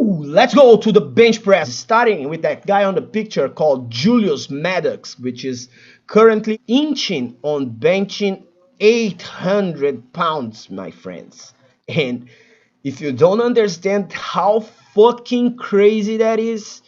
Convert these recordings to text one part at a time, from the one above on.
Woo! Let's go to the bench press, starting with that guy on the picture called Julius Maddox, which is currently inching on benching 800 pounds, my friends. And if you don't understand how fucking crazy that is,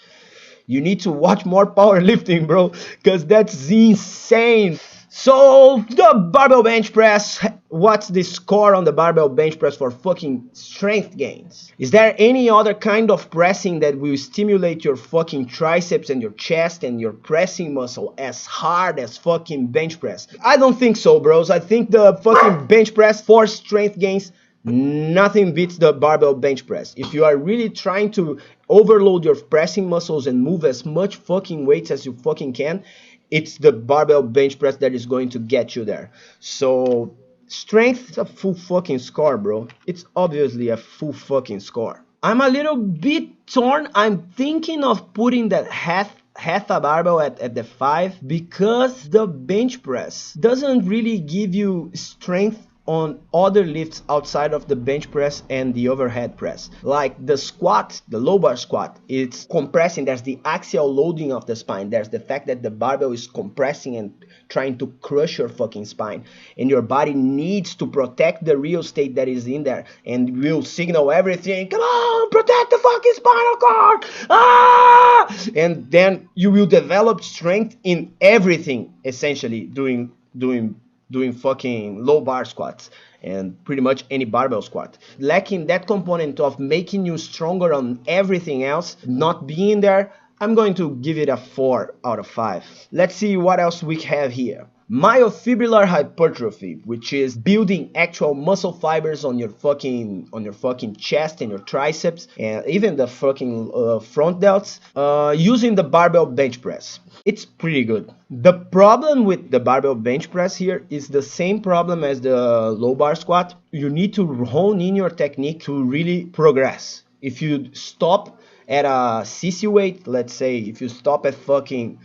you need to watch more powerlifting, bro, because that's insane. So the barbell bench press, what's the score on the barbell bench press for fucking strength gains? Is there any other kind of pressing that will stimulate your fucking triceps and your chest and your pressing muscle as hard as fucking bench press? I don't think so, bros. I think the fucking bench press for strength gains, nothing beats the barbell bench press. If you are really trying to overload your pressing muscles and move as much fucking weights as you fucking can, it's the barbell bench press that is going to get you there. So strength is a full fucking score, bro. It's obviously a full fucking score. I'm a little bit torn. I'm thinking of putting that half a barbell at the 5, because the bench press doesn't really give you strength on other lifts outside of the bench press and the overhead press. Like the squat, the low bar squat, it's compressing. There's the axial loading of the spine. There's the fact that the barbell is compressing and trying to crush your fucking spine, and your body needs to protect the real estate that is in there, and will signal everything, come on, protect the fucking spinal cord, and then you will develop strength in everything, essentially doing fucking low bar squats and pretty much any barbell squat. Lacking that component of making you stronger on everything else, not being there, I'm going to give it a 4 out of 5. Let's see what else we have here. Myofibrillar hypertrophy, which is building actual muscle fibers on your fucking chest and your triceps and even the fucking front delts, using the barbell bench press. It's pretty good. The problem with the barbell bench press here is the same problem as the low bar squat. You need to hone in your technique to really progress. If you stop at a CC weight, let's say if you stop at fucking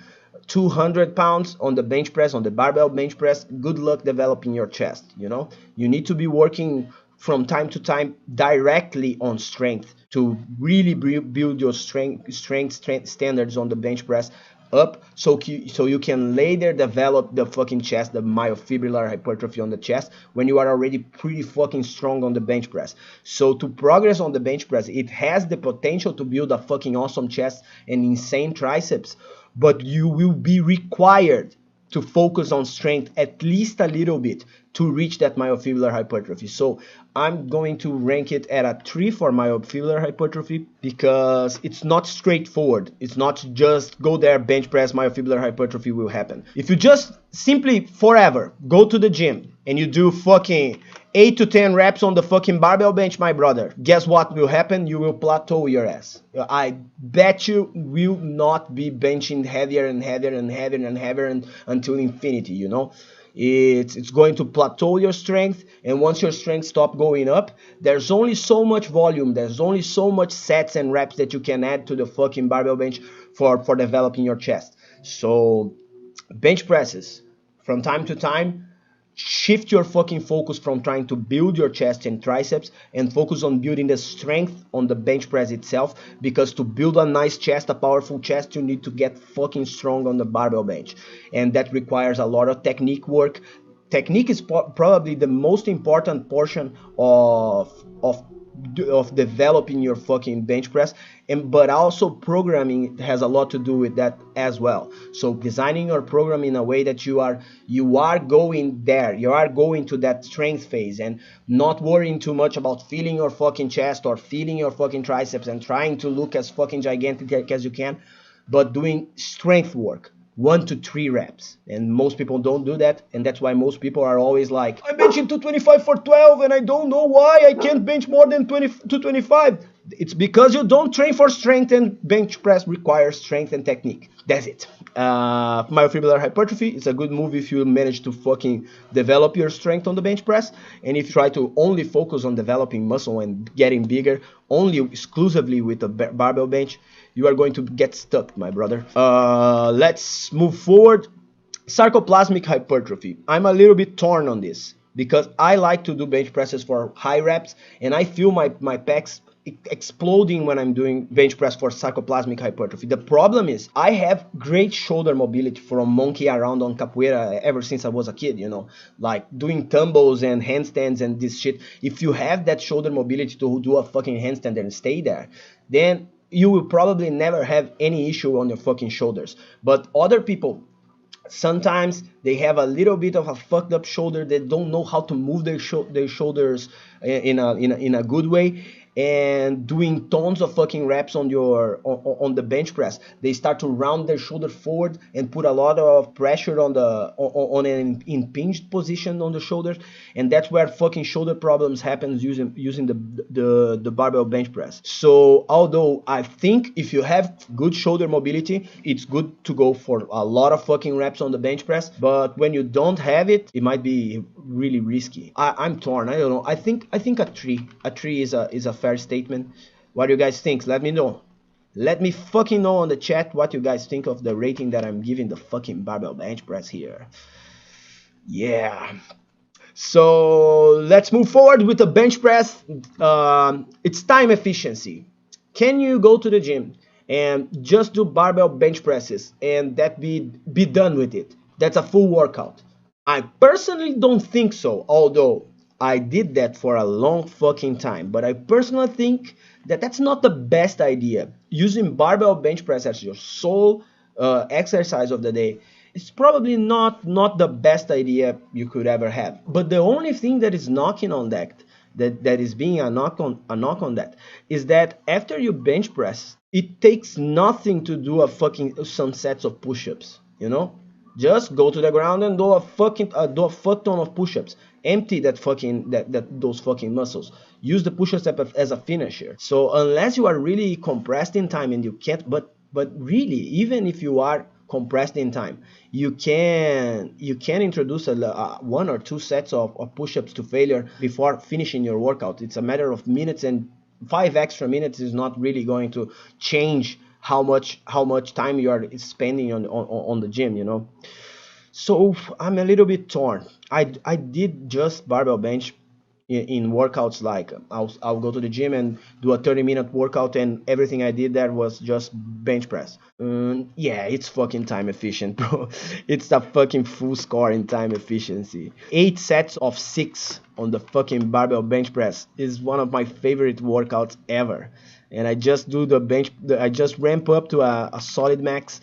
200 pounds on the bench press, on the barbell bench press, good luck developing your chest, you know? You need to be working from time to time directly on strength to really build your strength standards on the bench press up, so you can later develop the fucking chest, the myofibrillar hypertrophy on the chest, when you are already pretty fucking strong on the bench press. So to progress on the bench press, it has the potential to build a fucking awesome chest and insane triceps, but you will be required to focus on strength at least a little bit to reach that myofibrillar hypertrophy. So I'm going to rank it at a 3 for myofibrillar hypertrophy, because it's not straightforward. It's not just go there, bench press, myofibrillar hypertrophy will happen. If you just simply forever go to the gym and you do fucking 8 to 10 reps on the fucking barbell bench, my brother, guess what will happen? You will plateau your ass. I bet you will not be benching heavier and heavier and heavier and heavier until infinity, you know? It's going to plateau your strength, and once your strength stops going up, there's only so much volume, there's only so much sets and reps that you can add to the fucking barbell bench for developing your chest. So bench presses, from time to time, shift your fucking focus from trying to build your chest and triceps and focus on building the strength on the bench press itself, because to build a nice chest, a powerful chest, you need to get fucking strong on the barbell bench, and that requires a lot of technique work. Technique is probably the most important portion of developing your fucking bench press, but also programming has a lot to do with that as well. So designing your program in a way that you are going there, you are going to that strength phase, and not worrying too much about feeling your fucking chest or feeling your fucking triceps and trying to look as fucking gigantic as you can, but doing strength work, 1 to 3 reps. And most people don't do that, and that's why most people are always like, I'm benching 225 for 12 and I don't know why I can't bench more than 225. It's because you don't train for strength, and bench press requires strength and technique. That's it. Myofibrillar hypertrophy is a good move if you manage to fucking develop your strength on the bench press, and if you try to only focus on developing muscle and getting bigger only exclusively with a barbell bench, you are going to get stuck, my brother. Let's move forward. Sarcoplasmic hypertrophy. I'm a little bit torn on this, because I like to do bench presses for high reps, and I feel my pecs exploding when I'm doing bench press for sarcoplasmic hypertrophy. The problem is I have great shoulder mobility from monkey around on capoeira ever since I was a kid, you know, like doing tumbles and handstands and this shit. If you have that shoulder mobility to do a fucking handstand and stay there, then you will probably never have any issue on your fucking shoulders. But other people, sometimes they have a little bit of a fucked up shoulder. They don't know how to move their shoulders in a good way, and doing tons of fucking reps on the bench press, they start to round their shoulder forward and put a lot of pressure on an impinged position on the shoulders, and that's where fucking shoulder problems happens using the barbell bench press. So although I think if you have good shoulder mobility, it's good to go for a lot of fucking reps on the bench press, but when you don't have it, it might be really risky. I'm torn. I don't know. I think a tree is a fair statement. What do you guys think? Let me know. Let me fucking know on the chat what you guys think of the rating that I'm giving the fucking barbell bench press here. Yeah. So let's move forward with the bench press. It's time efficiency. Can you go to the gym and just do barbell bench presses and that be done with it? That's a full workout. I personally don't think so, although I did that for a long fucking time. But I personally think that that's not the best idea. Using barbell bench press as your sole exercise of the day, it's probably not the best idea you could ever have. But the only thing that is knocking on that is being a knock on that is that after you bench press, it takes nothing to do some sets of push-ups, you know? Just go to the ground and do a fuck ton of push-ups. Empty those fucking muscles. Use the push-ups as a finisher. So unless you are really compressed in time and you can't, but really, even if you are compressed in time, you can introduce one or two sets of push-ups to failure before finishing your workout. It's a matter of minutes, and 5 extra minutes is not really going to change how much time you are spending on the gym, you know. So I'm a little bit torn. I did just barbell bench in workouts, like I'll go to the gym and do a 30-minute workout, and everything I did there was just bench press. Yeah, it's fucking time efficient, bro. It's a fucking full score in time efficiency. 8 sets of 6 on the fucking barbell bench press is one of my favorite workouts ever. And I just do I just ramp up to a solid max,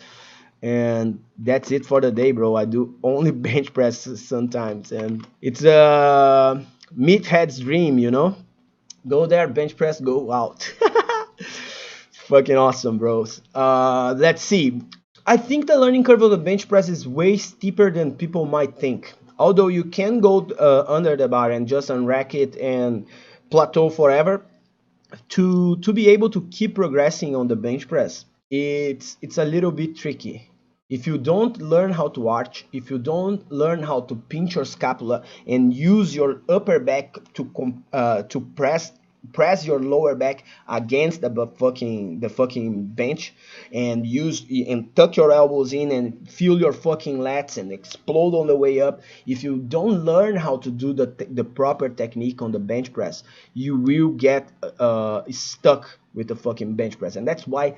and that's it for the day, bro. I do only bench press sometimes, and it's a meathead's dream, you know. Go there, bench press, go out. Fucking awesome, bros. Let's see. I think the learning curve of the bench press is way steeper than people might think. Although you can go under the bar and just unrack it and plateau forever, to be able to keep progressing on the bench press, it's a little bit tricky. If you don't learn how to arch, if you don't learn how to pinch your scapula and use your upper back to press your lower back against the fucking bench, and tuck your elbows in and feel your fucking lats and explode on the way up. If you don't learn how to do the proper technique on the bench press, you will get stuck with the fucking bench press. And that's why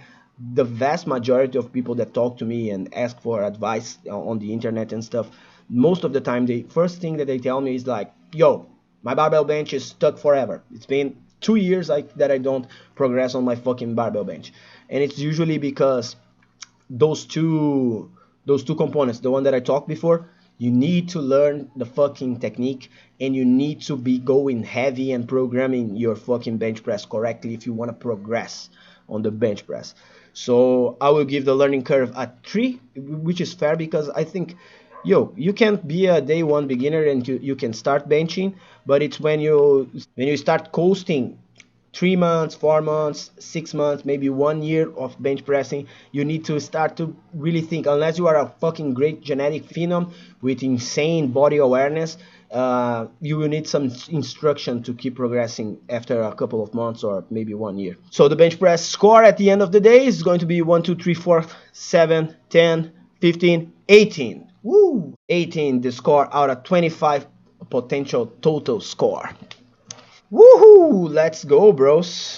the vast majority of people that talk to me and ask for advice on the internet and stuff, most of the time the first thing that they tell me is like, yo, my barbell bench is stuck forever. It's been 2 years that I don't progress on my fucking barbell bench. And it's usually because those two components, the one that I talked before, you need to learn the fucking technique, and you need to be going heavy and programming your fucking bench press correctly if you want to progress on the bench press. So I will give the learning curve a 3, which is fair, because I think, yo, you can't be a day one beginner and you can start benching, but it's when you start coasting 3 months, 4 months, 6 months, maybe 1 year of bench pressing, you need to start to really think. Unless you are a fucking great genetic phenom with insane body awareness, you will need some instruction to keep progressing after a couple of months or maybe 1 year. So the bench press score at the end of the day is going to be 1, 2, 3, 4, 7, 10, 15, 18. Woo! 18, the score out of 25 potential total score. Woohoo! Let's go, bros.